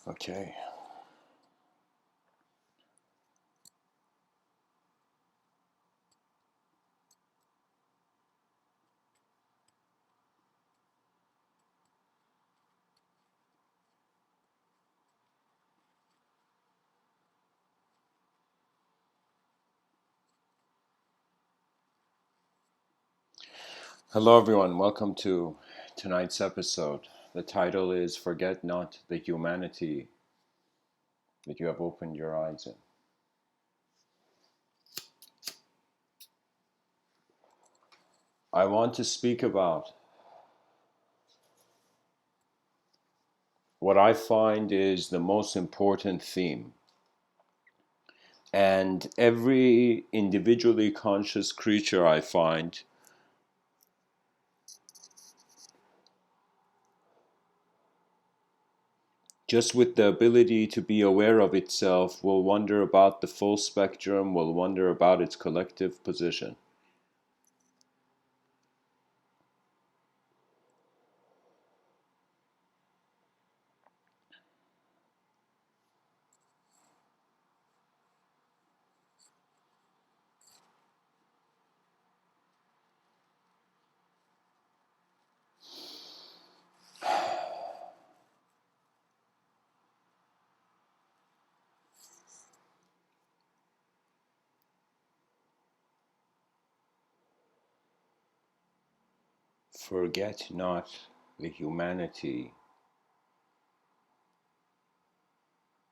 Okay. Hello, everyone. Welcome to tonight's episode. The title is Forget Not the Humanity That You Have Opened Your Eyes in. I want to speak about what I find is the most important theme. And every individually conscious creature I find just with the ability to be aware of itself will wonder about the full spectrum, will wonder about its collective position. Forget not the humanity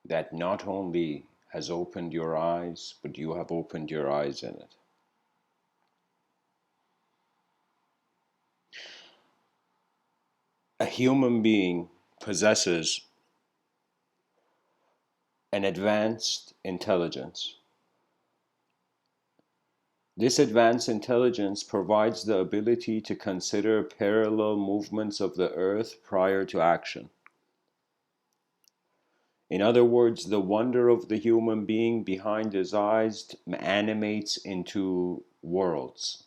that not only has opened your eyes, but you have opened your eyes in it. A human being possesses an advanced intelligence. This advanced intelligence provides the ability to consider parallel movements of the earth prior to action. In other words, the wonder of the human being behind his eyes animates into worlds.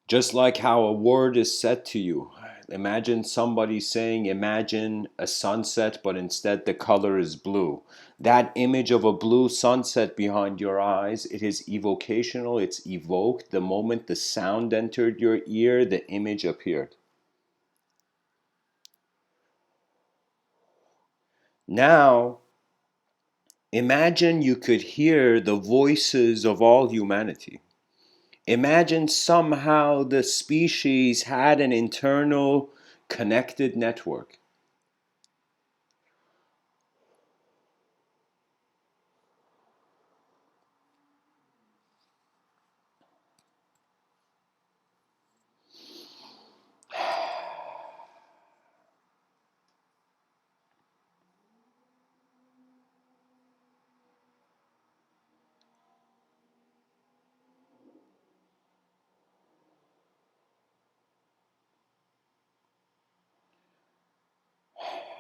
Just like how a word is said to you. Imagine somebody saying, imagine a sunset, but instead the color is blue. That image of a blue sunset behind your eyes, it is evocational, it's evoked. The moment the sound entered your ear, the image appeared. Now, imagine you could hear the voices of all humanity. Imagine somehow the species had an internal connected network.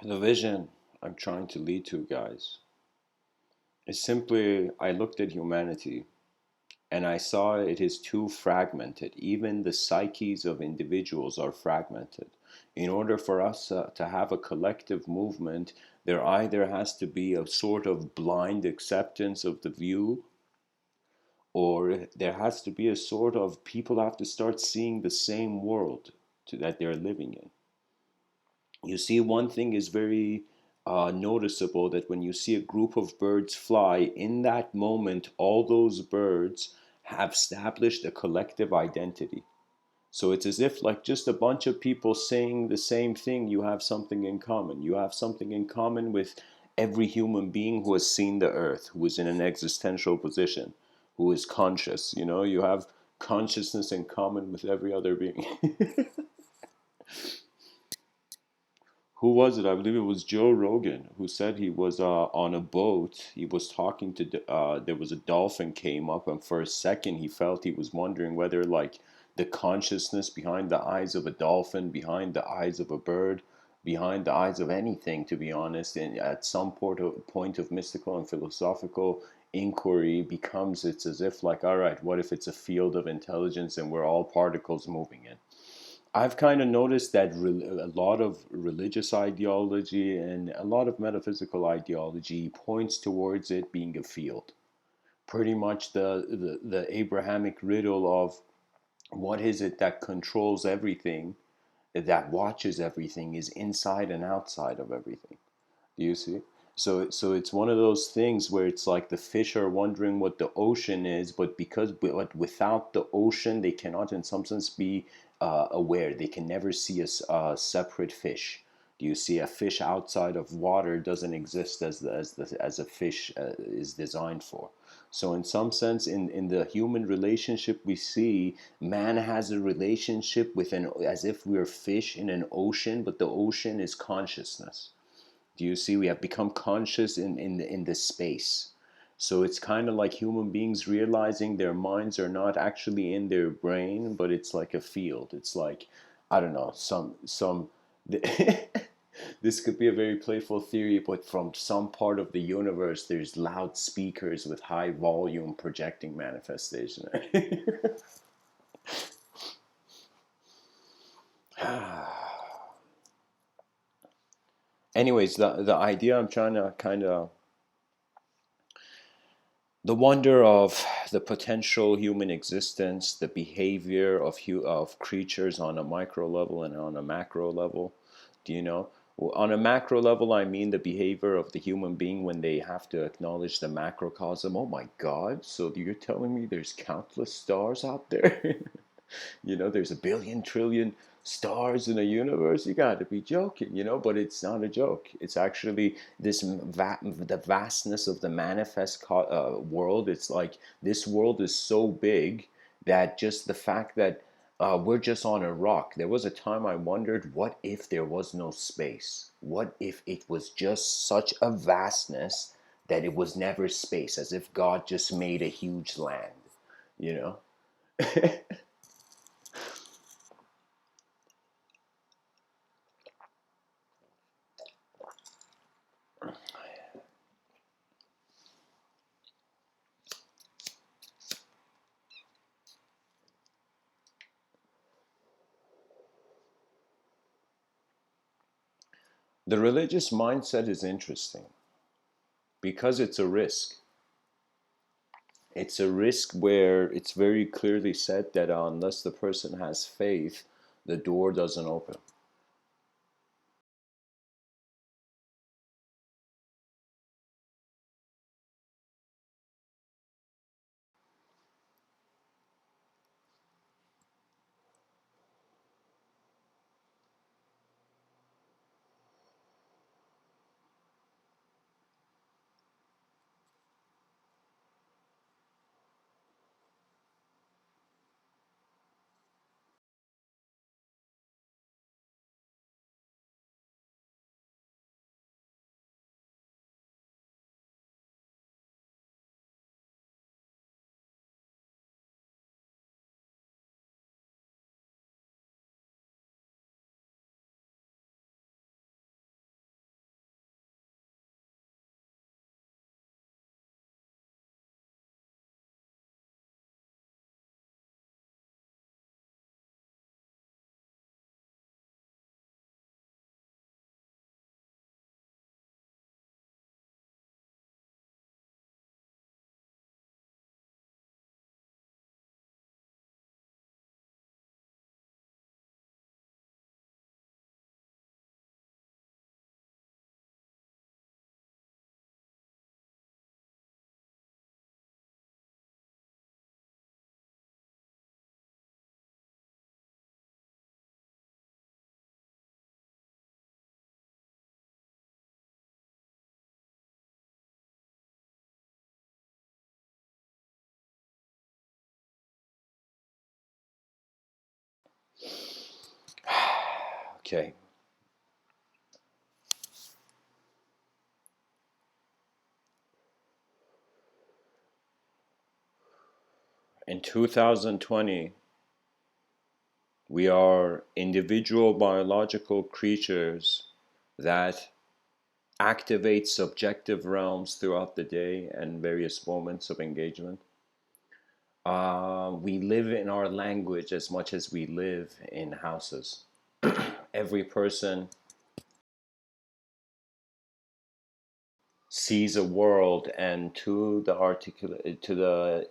The vision I'm trying to lead to, guys, is simply I looked at humanity and I saw it is too fragmented. Even the psyches of individuals are fragmented. In order for us to have a collective movement, there either has to be a sort of blind acceptance of the view, or there has to be a sort of people have to start seeing the same world that they're living in. You see, one thing is very noticeable that when you see a group of birds fly, in that moment, all those birds have established a collective identity. So it's as if, like, just a bunch of people saying the same thing, you have something in common. You have something in common with every human being who has seen the earth, who is in an existential position, who is conscious. You know, you have consciousness in common with every other being. Who was it? I believe it was Joe Rogan who said he was on a boat. He was talking to, there was a dolphin came up, and for a second he felt he was wondering whether, like, the consciousness behind the eyes of a dolphin, behind the eyes of a bird, behind the eyes of anything, to be honest, and at some point of mystical and philosophical inquiry becomes, it's as if, like, all right, what if it's a field of intelligence and we're all particles moving in? I've kind of noticed that a lot of religious ideology and a lot of metaphysical ideology points towards it being a field. Pretty much the Abrahamic riddle of what is it that controls everything, that watches everything, is inside and outside of everything. Do you see? So it's one of those things where it's like the fish are wondering what the ocean is, but without the ocean, they cannot, in some sense, be aware. They can never see a separate fish. Do you see? A fish outside of water doesn't exist as a fish is designed for. So in some sense, in the human relationship we see, man has a relationship with an as if we're fish in an ocean, but the ocean is consciousness. Do you see? We have become conscious in this space. So it's kind of like human beings realizing their minds are not actually in their brain, but it's like a field. It's like, I don't know, some this could be a very playful theory, but from some part of the universe, there's loudspeakers with high volume projecting manifestation. Anyways, the idea I'm trying to kind of the wonder of the potential human existence, the behavior of creatures on a micro level and on a macro level. Do you know? Well, on a macro level, I mean the behavior of the human being when they have to acknowledge the macrocosm. Oh my God! So you're telling me there's countless stars out there? There's a billion trillion stars in a universe. You got to be joking. But it's not a joke. It's actually the vastness of the manifest world. It's like this world is so big that just the fact that we're just on a rock. There was a time I wondered, what if there was no space? What if it was just such a vastness that it was never space, as if God just made a huge land, you know? The religious mindset is interesting because it's a risk. It's a risk where it's very clearly said that unless the person has faith, the door doesn't open. Okay. In 2020, we are individual biological creatures that activate subjective realms throughout the day and various moments of engagement. We live in our language as much as we live in houses. Every person sees a world, and to the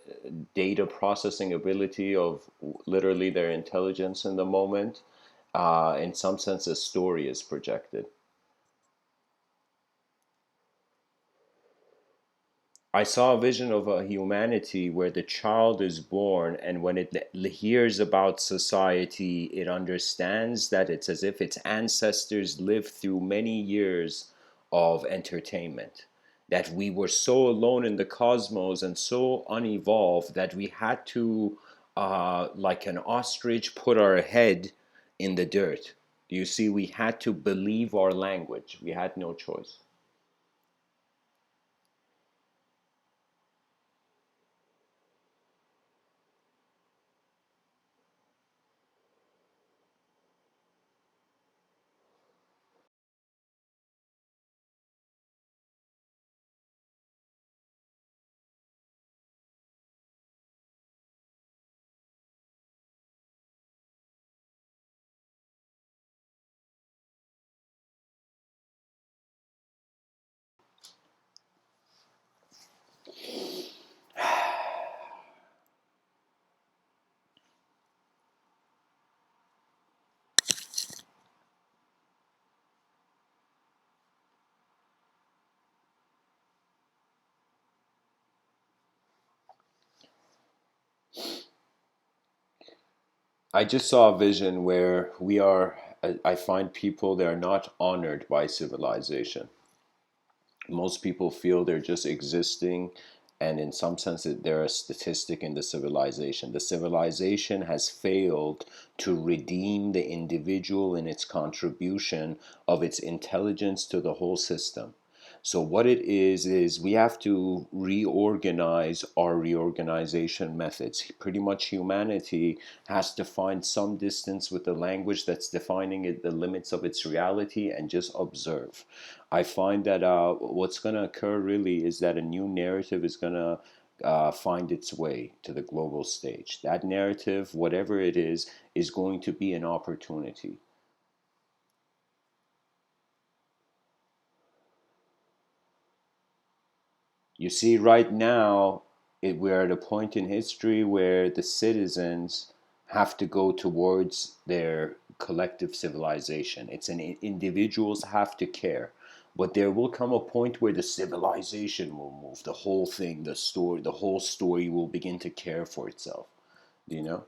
data processing ability of literally their intelligence in the moment, in some sense a story is projected. I saw a vision of a humanity where the child is born, and when it hears about society, it understands that it's as if its ancestors lived through many years of entertainment. That we were so alone in the cosmos and so unevolved that we had to, like an ostrich, put our head in the dirt. You see, we had to believe our language, we had no choice. I just saw a vision where we are, I find people, they're not honored by civilization. Most people feel they're just existing, and in some sense they're a statistic in the civilization. The civilization has failed to redeem the individual in its contribution of its intelligence to the whole system. So what it is we have to reorganize our reorganization methods. Pretty much humanity has to find some distance with the language that's defining it, the limits of its reality, and just observe. I find that what's going to occur really is that a new narrative is going to find its way to the global stage. That narrative, whatever it is going to be an opportunity. You see, right now, we're at a point in history where the citizens have to go towards their collective civilization. It's an individuals have to care. But there will come a point where the civilization will move. The whole thing, the story, the whole story will begin to care for itself. You know?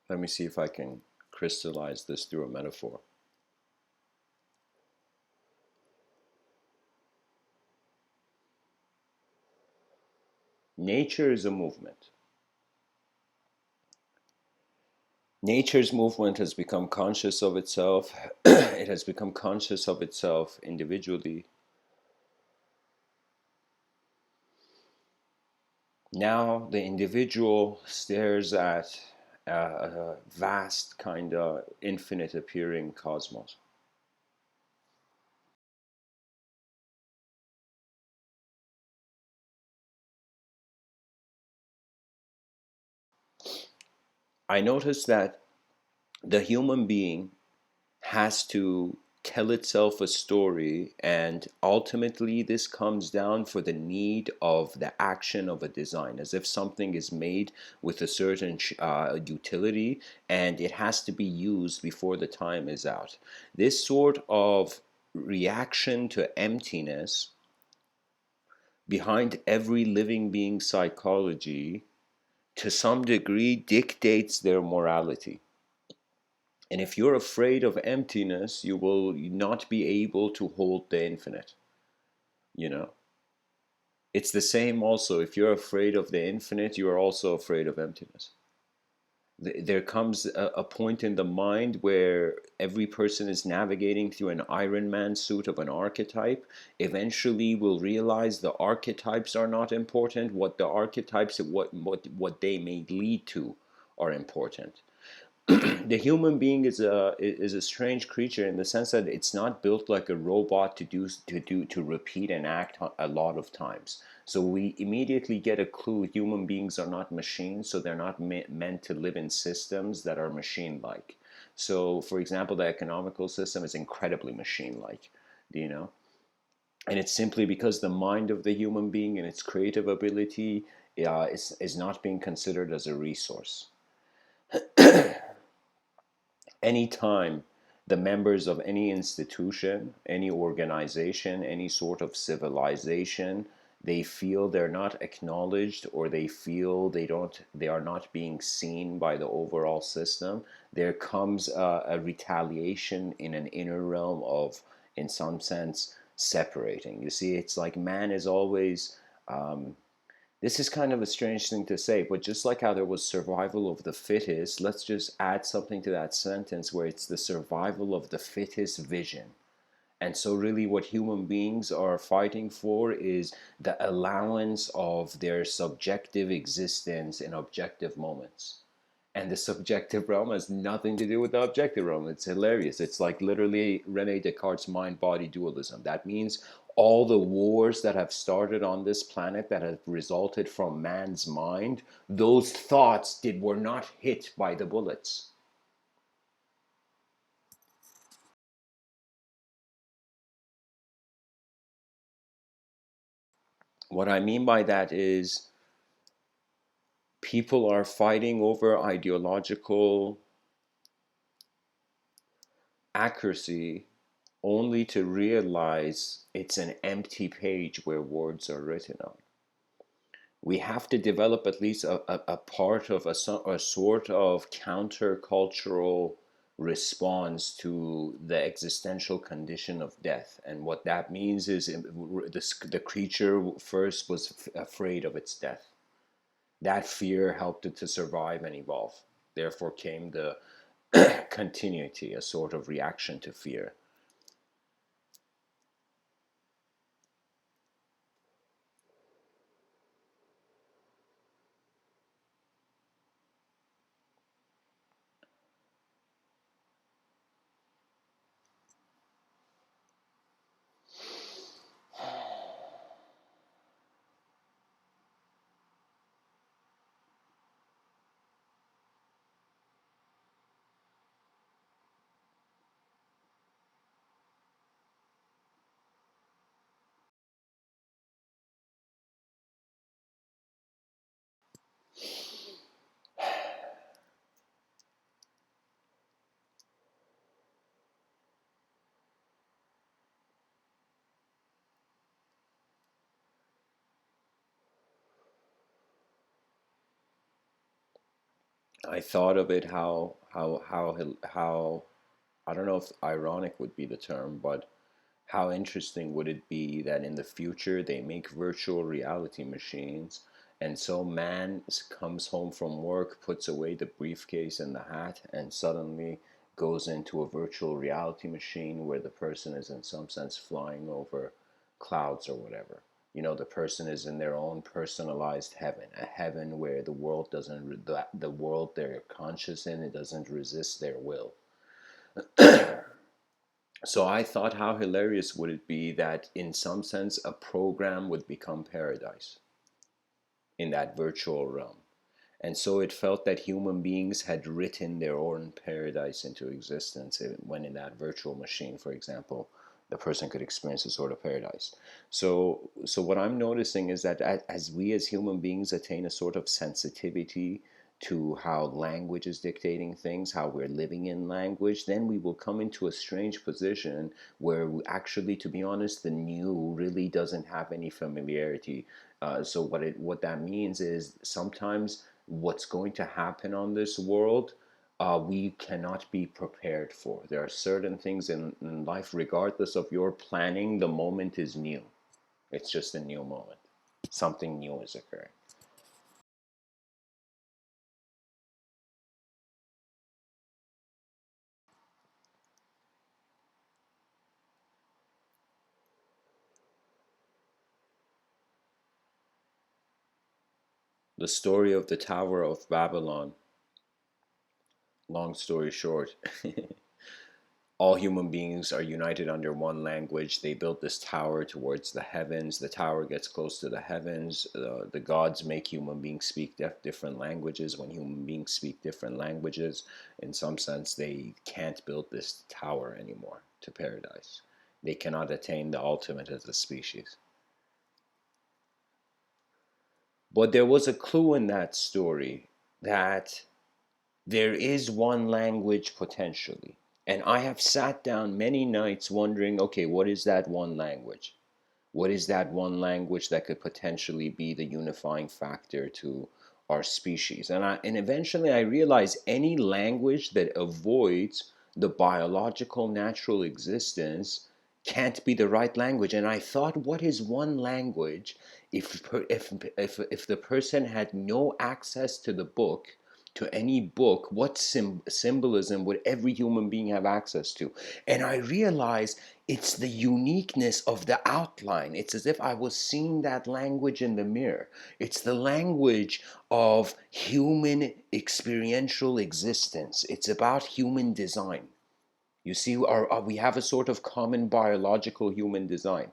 Let me see if I can crystallize this through a metaphor. Nature is a movement. Nature's movement has become conscious of itself. It has become conscious of itself individually. Now the individual stares at a vast kind of infinite appearing cosmos. I noticed that the human being has to tell itself a story, and ultimately this comes down for the need of the action of a design, as if something is made with a certain utility and it has to be used before the time is out. This sort of reaction to emptiness behind every living being's psychology to some degree dictates their morality. And if you're afraid of emptiness, you will not be able to hold the infinite. You know, it's the same also. If you're afraid of the infinite, you are also afraid of emptiness. There comes a point in the mind where every person is navigating through an Iron Man suit of an archetype. Eventually, will realize the archetypes are not important. What the archetypes, what they may lead to, are important. The human being is a strange creature in the sense that it's not built like a robot to repeat an act a lot of times. So we immediately get a clue human beings are not machines, so they're not meant to live in systems that are machine like. So for example, the economical system is incredibly machine like, you know, and it's simply because the mind of the human being and its creative ability is not being considered as a resource. Anytime the members of any institution, any organization, any sort of civilization, they feel they're not acknowledged, or they feel they are not being seen by the overall system, there comes a retaliation in an inner realm of, in some sense, separating. You see, it's like man is always this is kind of a strange thing to say, but just like how there was survival of the fittest, let's just add something to that sentence where it's the survival of the fittest vision. And so, really, what human beings are fighting for is the allowance of their subjective existence in objective moments. And the subjective realm has nothing to do with the objective realm. It's hilarious. It's like literally Rene Descartes' mind body dualism. That means all the wars that have started on this planet that have resulted from man's mind, those thoughts were not hit by the bullets. What I mean by that is people are fighting over ideological accuracy only to realize it's an empty page where words are written on. We have to develop at least a part of a sort of countercultural response to the existential condition of death. And what that means is the creature first was afraid of its death. That fear helped it to survive and evolve. Therefore came the continuity, a sort of reaction to fear. I thought of it how I don't know if ironic would be the term, but how interesting would it be that in the future they make virtual reality machines And so man comes home from work, puts away the briefcase and the hat, and suddenly goes into a virtual reality machine where the person is in some sense flying over clouds or whatever. You know, the person is in their own personalized heaven, a heaven where the world doesn't, the world they're conscious in, it doesn't resist their will. So I thought, how hilarious would it be that in some sense a program would become paradise in that virtual realm. And so it felt that human beings had written their own paradise into existence when in that virtual machine, for example, the person could experience a sort of paradise. So what I'm noticing is that as we as human beings attain a sort of sensitivity to how language is dictating things, how we're living in language, then we will come into a strange position where we actually, to be honest, the new really doesn't have any familiarity. So what that means is sometimes what's going to happen on this world, we cannot be prepared for. There are certain things in life, regardless of your planning, the moment is new. It's just a new moment. Something new is occurring. The story of the Tower of Babylon, long story short, all human beings are united under one language. They built this tower towards the heavens. The tower gets close to the heavens. The gods make human beings speak different languages. When human beings speak different languages, in some sense, they can't build this tower anymore to paradise. They cannot attain the ultimate as a species. But there was a clue in that story that there is one language potentially. And I have sat down many nights wondering, okay, what is that one language? What is that one language that could potentially be the unifying factor to our species? And eventually I realized any language that avoids the biological natural existence can't be the right language. And I thought, what is one language if the person had no access to the book, to any book, what symbolism would every human being have access to? And I realized it's the uniqueness of the outline. It's as if I was seeing that language in the mirror. It's the language of human experiential existence. It's about human design. You see, we have a sort of common biological human design.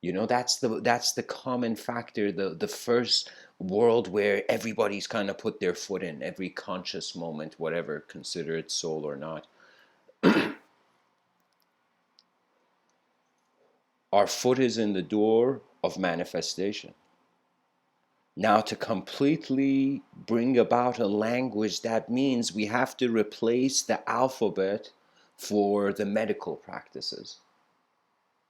You know, that's the common factor, the first world where everybody's kind of put their foot in every conscious moment, whatever, consider it soul or not. Our foot is in the door of manifestation. Now, to completely bring about a language, that means we have to replace the alphabet for the medical practices.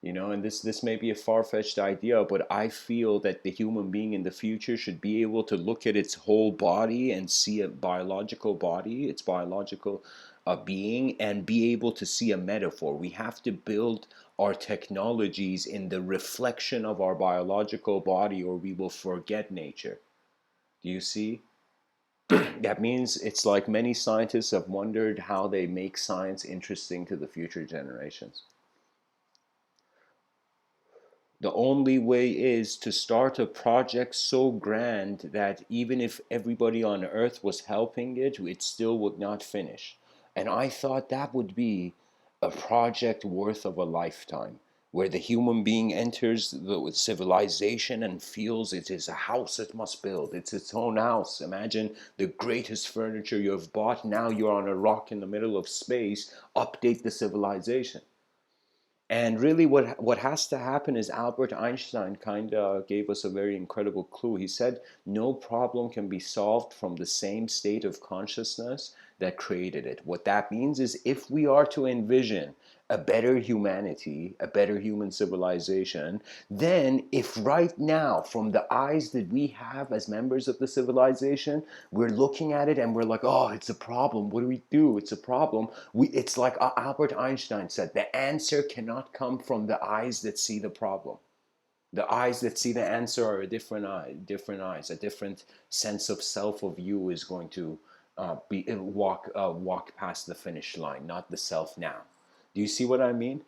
You know, and this may be a far-fetched idea, but I feel that the human being in the future should be able to look at its whole body and see a biological body, its biological being, and be able to see a metaphor. We have to build our technologies in the reflection of our biological body, or we will forget nature. Do you see? That means it's like many scientists have wondered how they make science interesting to the future generations. The only way is to start a project so grand that even if everybody on earth was helping it, it still would not finish. And I thought that would be a project worth of a lifetime, where the human being enters the civilization and feels it is a house it must build. It's its own house. Imagine the greatest furniture you have bought. Now you're on a rock in the middle of space. Update the civilization. And really, what has to happen is Albert Einstein kind of gave us a very incredible clue. He said no problem can be solved from the same state of consciousness that created it. What that means is if we are to envision a better humanity, a better human civilization, then if right now, from the eyes that we have as members of the civilization, we're looking at it and we're like, oh, it's a problem. What do we do? It's a problem. It's like Albert Einstein said, the answer cannot come from the eyes that see the problem. The eyes that see the answer are a different eye, different eyes. A different sense of self of you is going to walk past the finish line, not the self now. Do you see what I mean?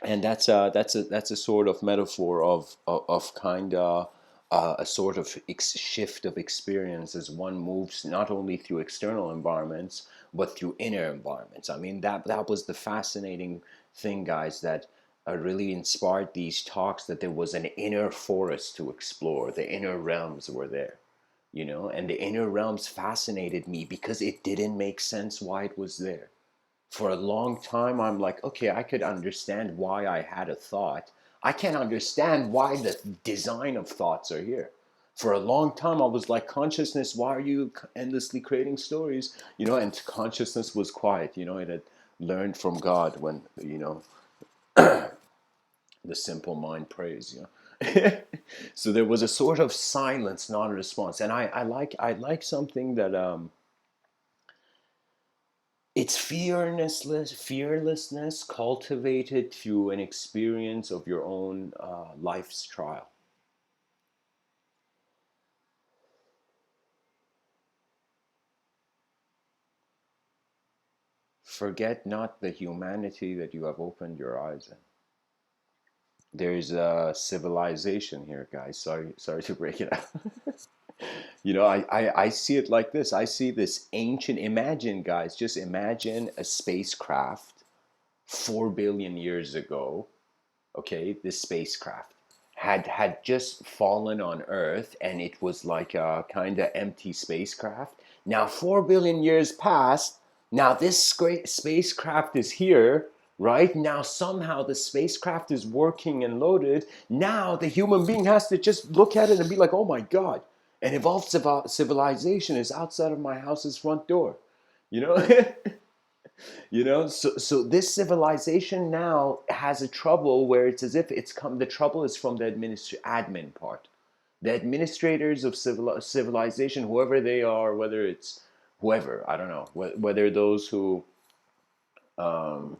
And that's a sort of metaphor of kind of a sort of shift of experience as one moves not only through external environments but through inner environments. I mean, that was the fascinating thing, guys, that really inspired these talks, that there was an inner forest to explore. The inner realms were there, and the inner realms fascinated me because it didn't make sense why it was there. For a long time, I'm like, okay, I could understand why I had a thought. I can't understand why the design of thoughts are here. For a long time, I was like, consciousness, why are you endlessly creating stories? And consciousness was quiet. It had learned from God when, the simple mind prays. So there was a sort of silence, non-response. And I like something that it's fearlessness cultivated through an experience of your own life's trial. Forget not the humanity that you have opened your eyes in. There's a civilization here, guys. Sorry to break it up. I see it like this. I see this ancient, imagine, guys, just imagine a spacecraft 4 billion years ago. Okay, this spacecraft had just fallen on Earth, and it was like a kind of empty spacecraft. Now 4 billion years passed. Now this great spacecraft is here, right? Now somehow the spacecraft is working and loaded. Now the human being has to just look at it and be like, oh my God, an evolved civilization is outside of my house's front door. You know? So this civilization now has a trouble where it's as if it's come, the trouble is from the admin part. The administrators of civilization, whoever they are, whether it's whoever, I don't know, whether those who, um,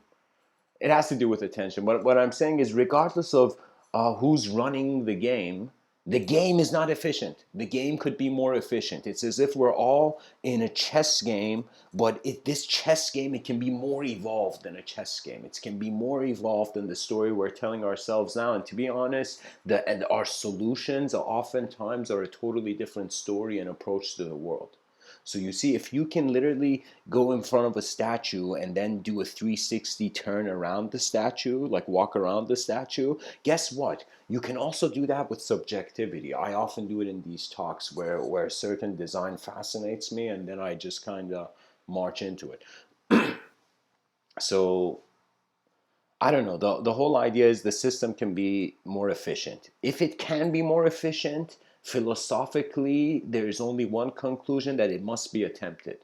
it has to do with attention. What I'm saying is, regardless of who's running the game is not efficient. The game could be more efficient. It's as if we're all in a chess game, but this chess game, it can be more evolved than a chess game. It can be more evolved than the story we're telling ourselves now. And to be honest, our solutions oftentimes are a totally different story and approach to the world. So you see, if you can literally go in front of a statue and then do a 360 turn around the statue, like walk around the statue, guess what? You can also do that with subjectivity. I often do it in these talks where a certain design fascinates me, and then I just kind of march into it. So I don't know. The whole idea is the system can be more efficient. If it can be more efficient, philosophically, there's only one conclusion: that it must be attempted.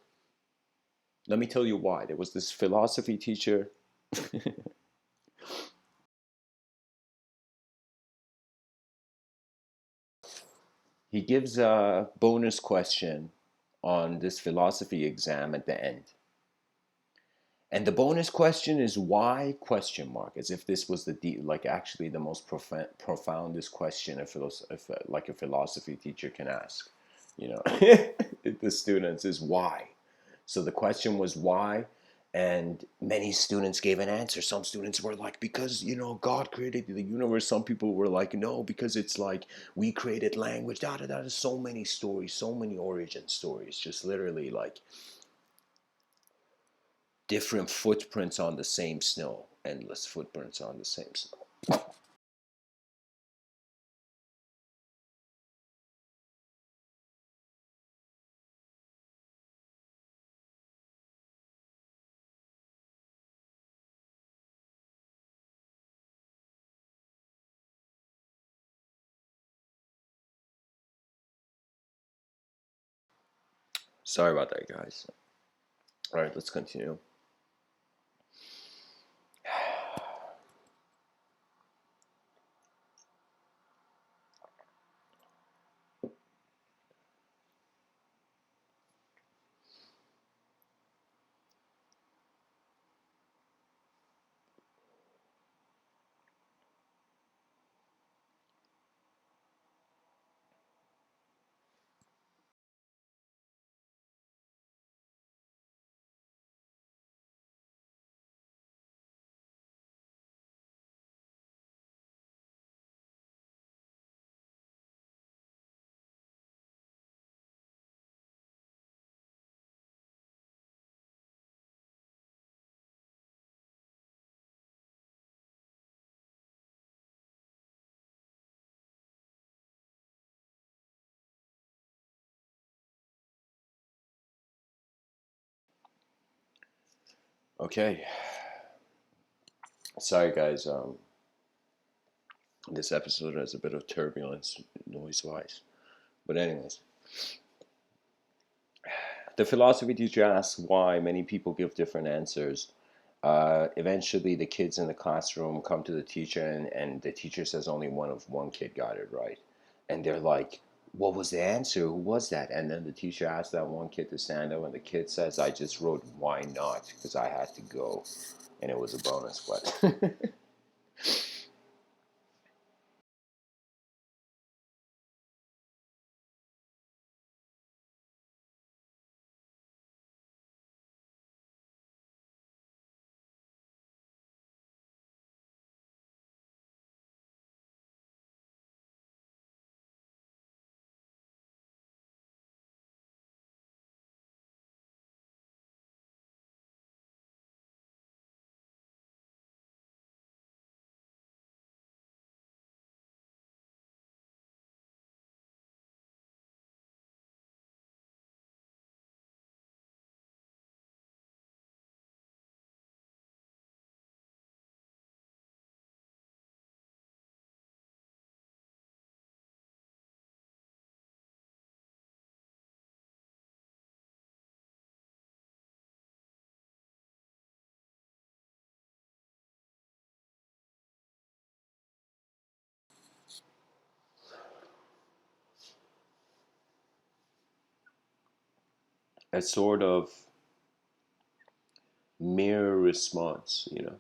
Let me tell you why. There was this philosophy teacher. He gives a bonus question on this philosophy exam at the end. And the bonus question is why question mark, as if this was like actually the most profoundest question like a philosophy teacher can ask. The students is why. So the question was why, and many students gave an answer. Some students were like, because God created the universe. Some people were like, no, because it's like we created language. Da da da. So many stories, so many origin stories. Just literally like different footprints on the same snow, endless footprints on the same snow. Sorry about that, guys. All right, let's continue. Okay, sorry guys. This episode has a bit of turbulence noise-wise, but anyways, the philosophy teacher asks why many people give different answers. Eventually, the kids in the classroom come to the teacher, and the teacher says only one kid got it right, and they're like, "What was the answer? Who was that?" And then the teacher asks that one kid to stand up, and the kid says, "I just wrote why not because I had to go, and it was a bonus." But a sort of mirror response, you know.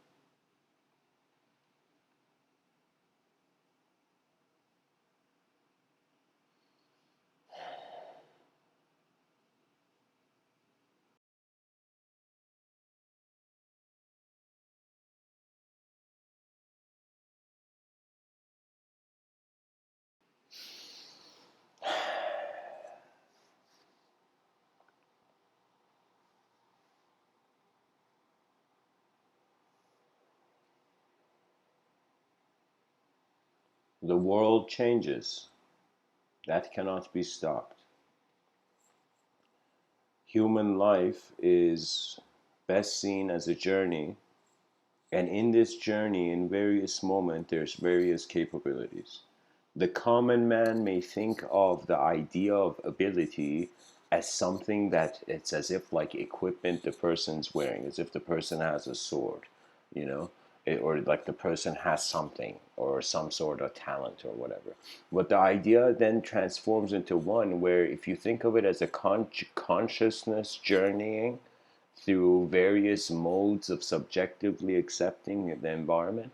The world changes. That cannot be stopped. Human life is best seen as a journey, and in this journey, in various moments, there's various capabilities. The common man may think of the idea of ability as something that it's as if like equipment the person's wearing, as if the person has a sword, you know, or like the person has something or some sort of talent or whatever. But the idea then transforms into one where if you think of it as a consciousness journeying through various modes of subjectively accepting the environment,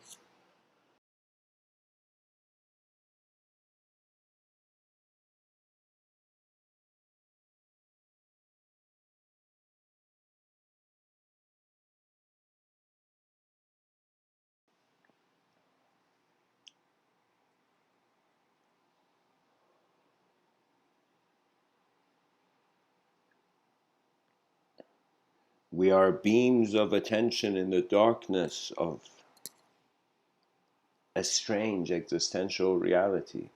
we are beams of attention in the darkness of a strange existential reality.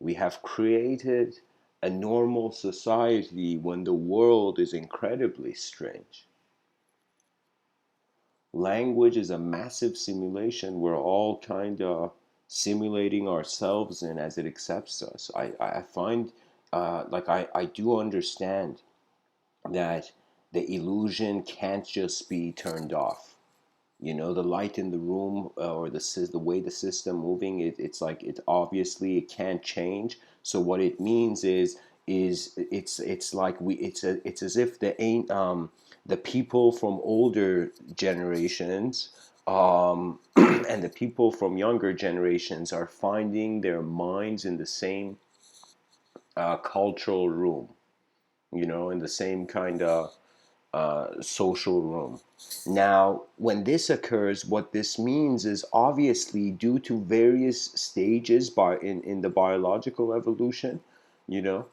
We have created a normal society when the world is incredibly strange. Language is a massive simulation we're all kind of simulating ourselves in as it accepts us. I find I do understand that the illusion can't just be turned off. You know, the light in the room, or the way the system moving, it's like it obviously it can't change. So what it means is it's like it's as if the people from older generations and the people from younger generations are finding their minds in the same cultural room, you know, in the same kind of social room. Now, when this occurs, what this means is obviously due to various stages in the biological evolution, you know,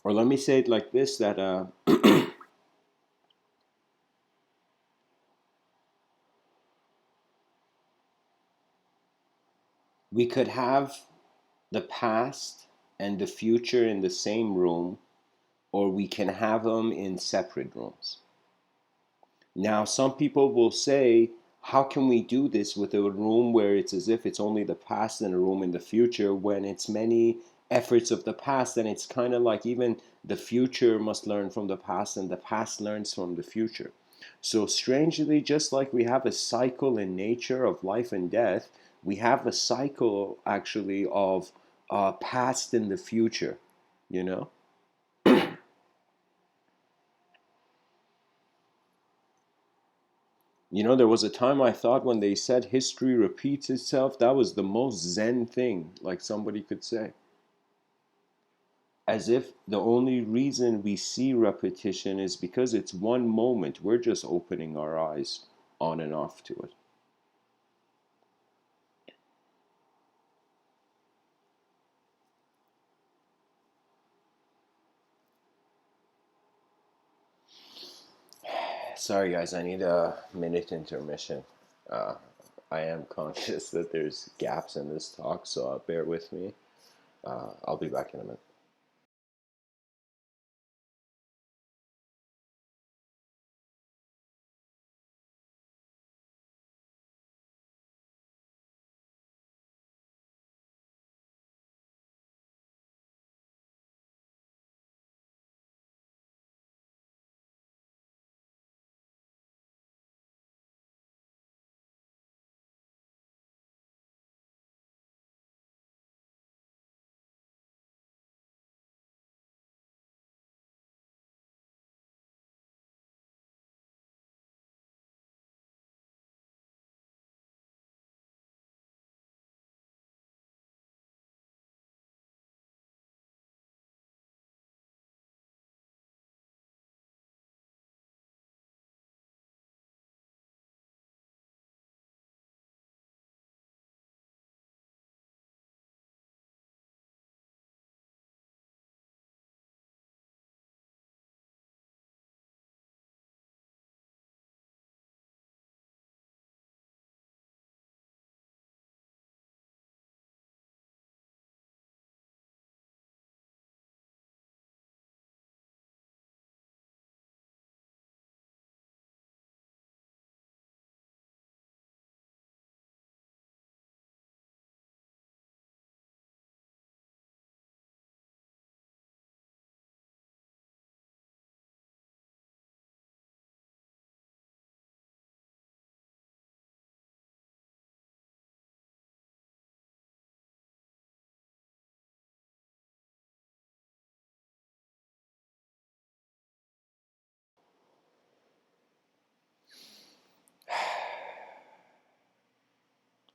or let me say it like this, that we could have the past and the future in the same room, or we can have them in separate rooms. Now, some people will say, how can we do this with a room where it's as if it's only the past and a room in the future when it's many efforts of the past? And it's kind of like even the future must learn from the past and the past learns from the future. So, strangely, just like we have a cycle in nature of life and death, we have a cycle actually of past and the future, you know? You know, there was a time I thought when they said history repeats itself, that was the most zen thing, like somebody could say. As if the only reason we see repetition is because it's one moment. We're just opening our eyes on and off to it. Sorry, guys, I need a minute intermission. Uh, I am conscious that there's gaps in this talk, so bear with me. I'll be back in a minute.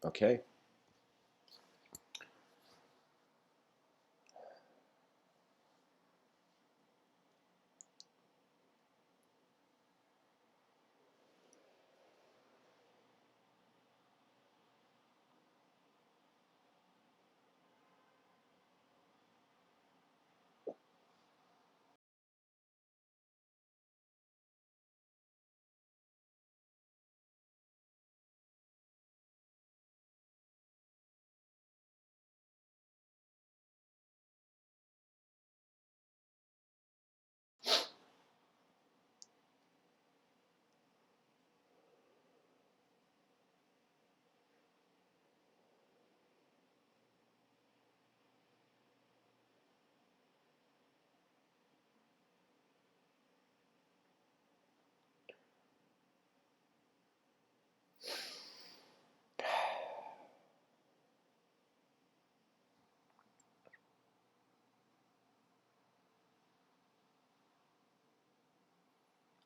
Okay.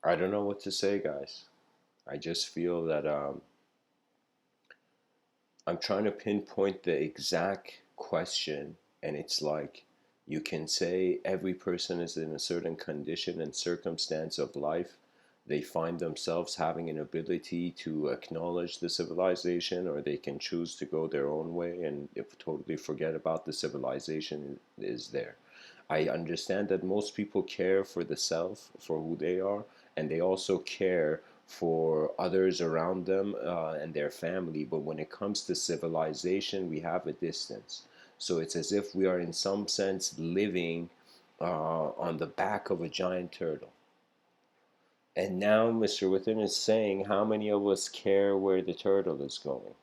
I don't know what to say, guys. I just feel that I'm trying to pinpoint the exact question, and it's like you can say every person is in a certain condition and circumstance of life. They find themselves having an ability to acknowledge the civilization, or they can choose to go their own way and if totally forget about the civilization is there. I understand that most people care for the self, for who they are, and they also care for others around them and their family. But when it comes to civilization, we have a distance. So it's as if we are, in some sense, living on the back of a giant turtle. And now Mr. Within is saying, how many of us care where the turtle is going?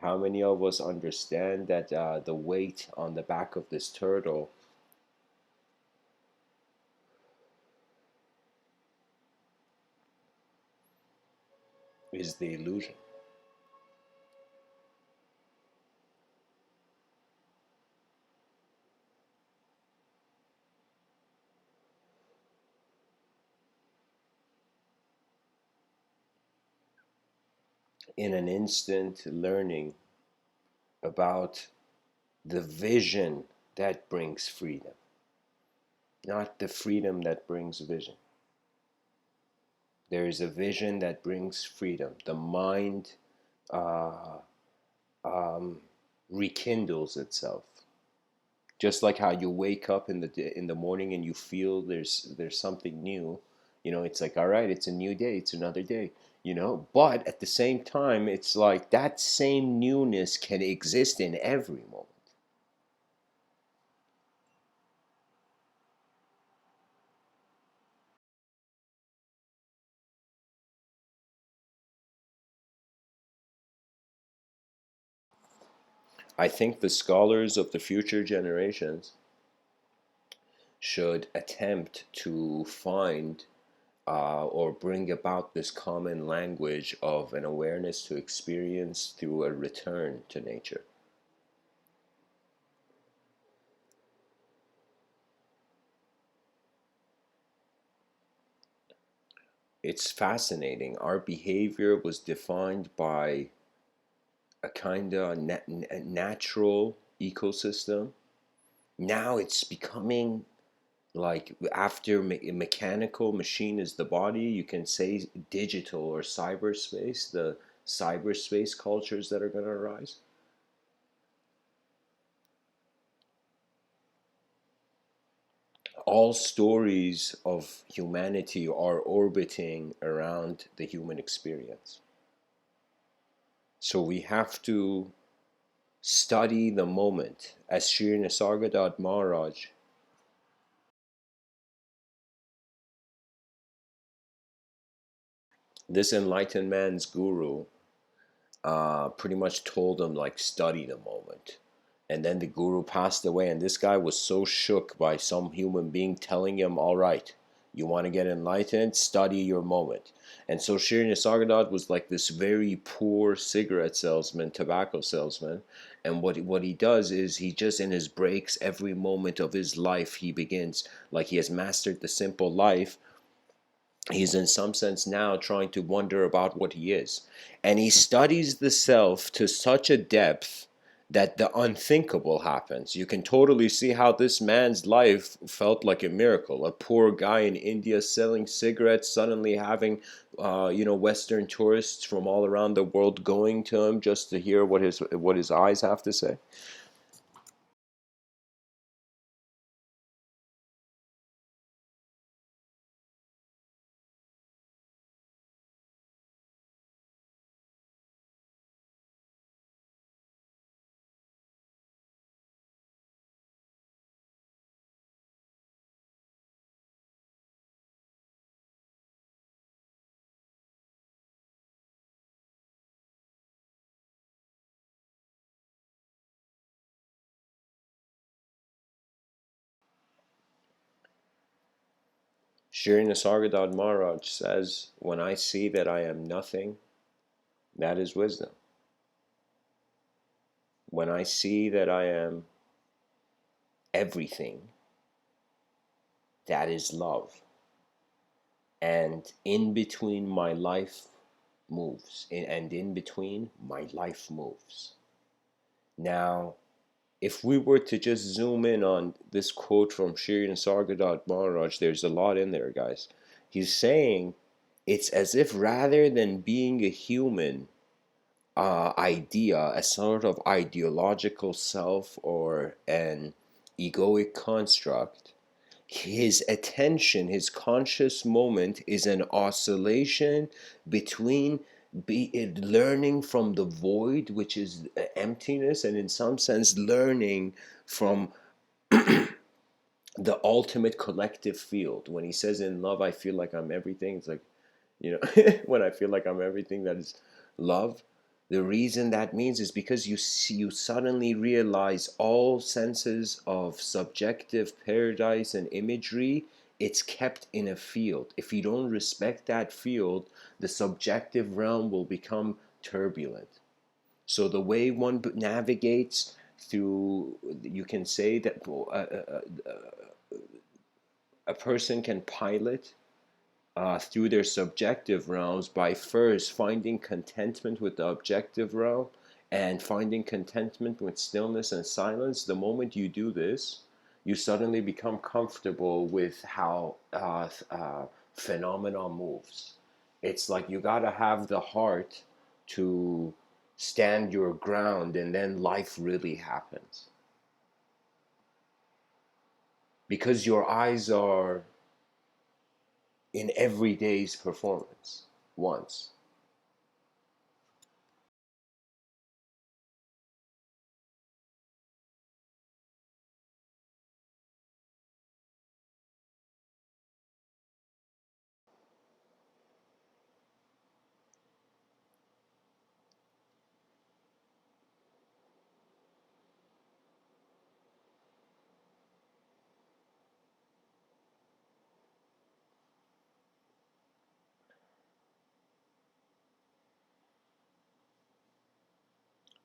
How many of us understand that the weight on the back of this turtle is the illusion? In an instant, learning about the vision that brings freedom, not the freedom that brings vision. There is a vision that brings freedom. The mind uh, um, rekindles itself. Just like how you wake up in the morning and you feel there's something new, it's like, all right, it's a new day, it's another day, but at the same time, it's like that same newness can exist in every moment. I think the scholars of the future generations should attempt to find or bring about this common language of an awareness to experience through a return to nature. It's fascinating. Our behavior was defined by a kind of natural ecosystem. Now it's becoming like, after mechanical machine is the body, you can say digital or cyberspace, the cyberspace cultures that are going to arise. All stories of humanity are orbiting around the human experience. So we have to study the moment. As Shri Nisargadatta Maharaj, this enlightened man's guru, pretty much told him, like, study the moment. And then the guru passed away, and this guy was so shook by some human being telling him, all right, you want to get enlightened, study your moment. And so Shri Nisargadatta was like this very poor cigarette salesman, tobacco salesman. And what he does is, he just, in his breaks, every moment of his life, he begins, like, he has mastered the simple life. He's in some sense now trying to wonder about what he is. And he studies the self to such a depth that the unthinkable happens. You can totally see how this man's life felt like a miracle. A poor guy in India selling cigarettes, suddenly having Western tourists from all around the world going to him just to hear what his eyes have to say. Shri Nisargadatta Maharaj says, when I see that I am nothing, that is wisdom. When I see that I am everything, that is love. And in between my life moves, and in between my life moves. Now, if we were to just zoom in on this quote from Shri Nisargadatta Maharaj, there's a lot in there, guys. He's saying it's as if, rather than being a human idea, a sort of ideological self or an egoic construct, his attention, his conscious moment is an oscillation between learning from the void, which is emptiness, and in some sense learning from the ultimate collective field. When he says in love, I feel like I'm everything, it's like, you know, when I feel like I'm everything that is love, the reason that means is because you suddenly realize all senses of subjective paradise and imagery, it's kept in a field. If you don't respect that field, the subjective realm will become turbulent. So the way one navigates through, you can say that a person can pilot through their subjective realms by first finding contentment with the objective realm and finding contentment with stillness and silence. The moment you do this, you suddenly become comfortable with how phenomena moves. It's like you gotta have the heart to stand your ground, and then life really happens because your eyes are in every day's performance once.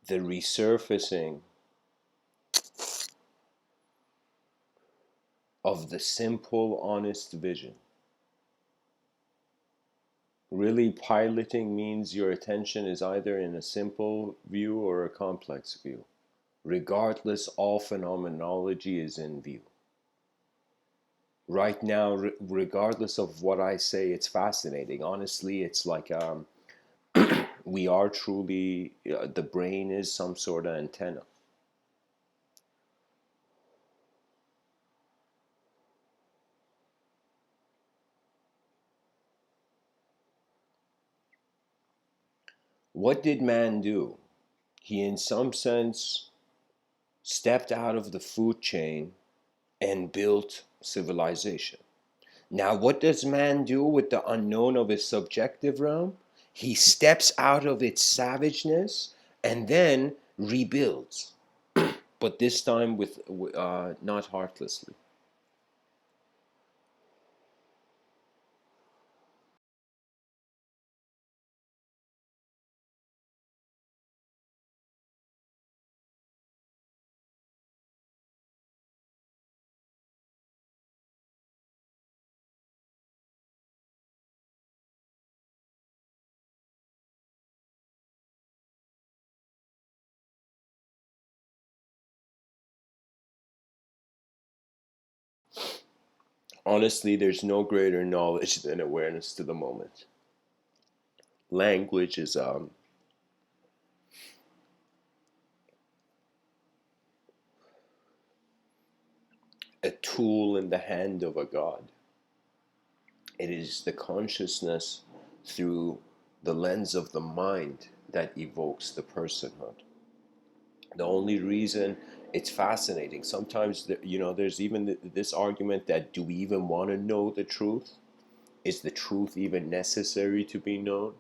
The resurfacing of the simple, honest vision. Really, piloting means your attention is either in a simple view or a complex view. Regardless, all phenomenology is in view. Right now, regardless of what I say, it's fascinating. Honestly, it's like we are truly, the brain is some sort of antenna. What did man do? He, in some sense, stepped out of the food chain and built civilization. Now, what does man do with the unknown of his subjective realm? He steps out of its savageness and then rebuilds, but this time with not heartlessly. Honestly, there's no greater knowledge than awareness to the moment. Language is a tool in the hand of a god. It is the consciousness through the lens of the mind that evokes the personhood. The only reason it's fascinating, sometimes, there's even this argument that do we even want to know the truth? Is the truth even necessary to be known?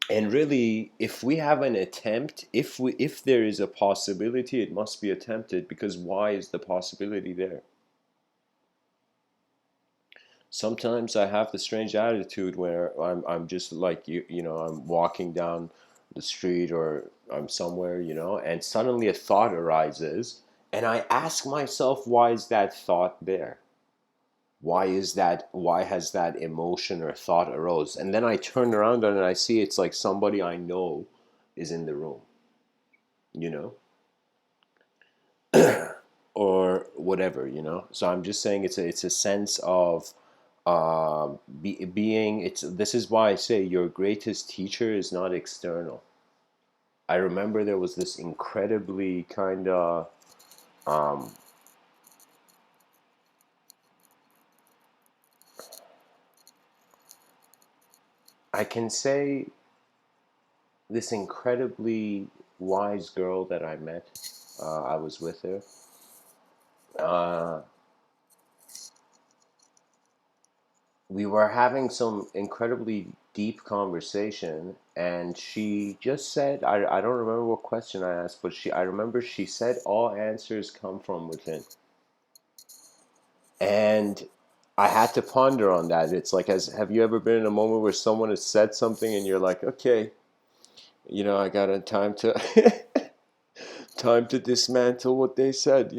And really, if we have an attempt, if there is a possibility, it must be attempted, because why is the possibility there? Sometimes I have the strange attitude where I'm just like, I'm walking down the street or I'm somewhere, and suddenly a thought arises, and I ask myself, why is that thought there? Why has that emotion or thought arose? And then I turn around and I see it's like somebody I know is in the room, you know or whatever, so I'm just saying it's a sense of being. It's This is why I say your greatest teacher is not external. I remember there was this incredibly kind of um, I can say, this incredibly wise girl that I met. I was with her, uh, we were having some incredibly deep conversation, and she just said, I don't remember what question I asked, but I remember she said all answers come from within. And I had to ponder on that. It's like, have you ever been in a moment where someone has said something and you're like, okay, I got a time to time to dismantle what they said.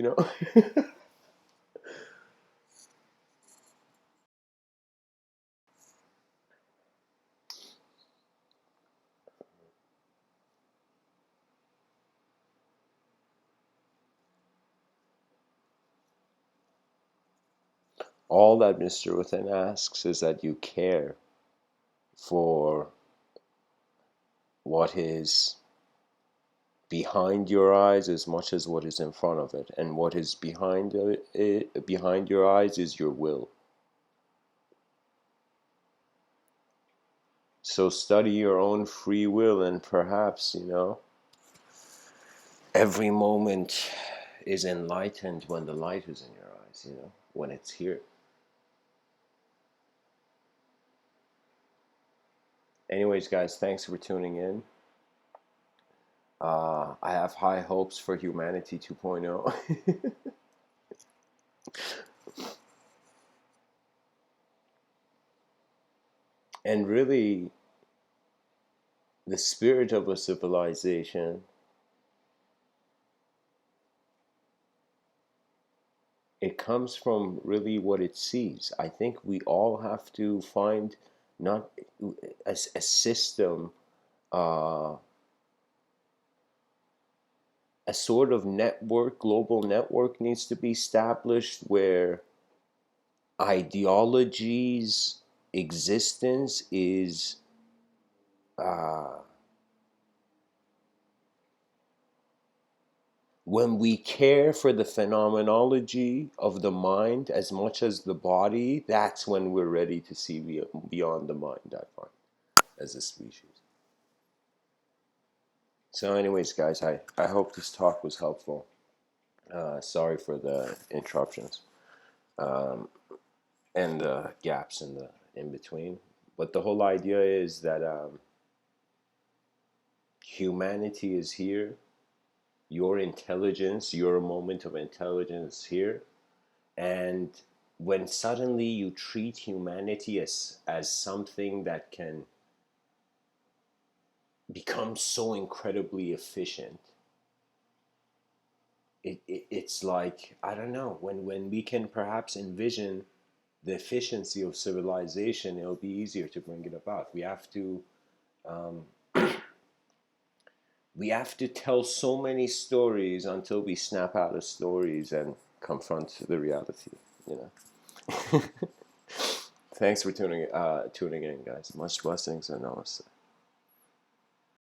All that Mr. Within asks is that you care for what is behind your eyes as much as what is in front of it, and what is behind your eyes is your will. So study your own free will, and perhaps every moment is enlightened when the light is in your eyes, when it's here. Anyways, guys, thanks for tuning in. I have high hopes for Humanity 2.0. And really, the spirit of a civilization, it comes from really what it sees. I think we all have to find not a system, uh, a sort of network, global network needs to be established where ideology's existence is uh, when we care for the phenomenology of the mind as much as the body, that's when we're ready to see beyond the mind, I find, as a species. So anyways, guys, I hope this talk was helpful. Sorry for the interruptions, um, and the gaps in the in between. But the whole idea is that humanity is here. Your intelligence, your moment of intelligence is here. And when suddenly you treat humanity as something that can become so incredibly efficient, it's like, I don't know, when we can perhaps envision the efficiency of civilization, it'll be easier to bring it about. Um, we have to tell so many stories until we snap out of stories and confront the reality. You know. Thanks for tuning in, guys. Much blessings and namaste.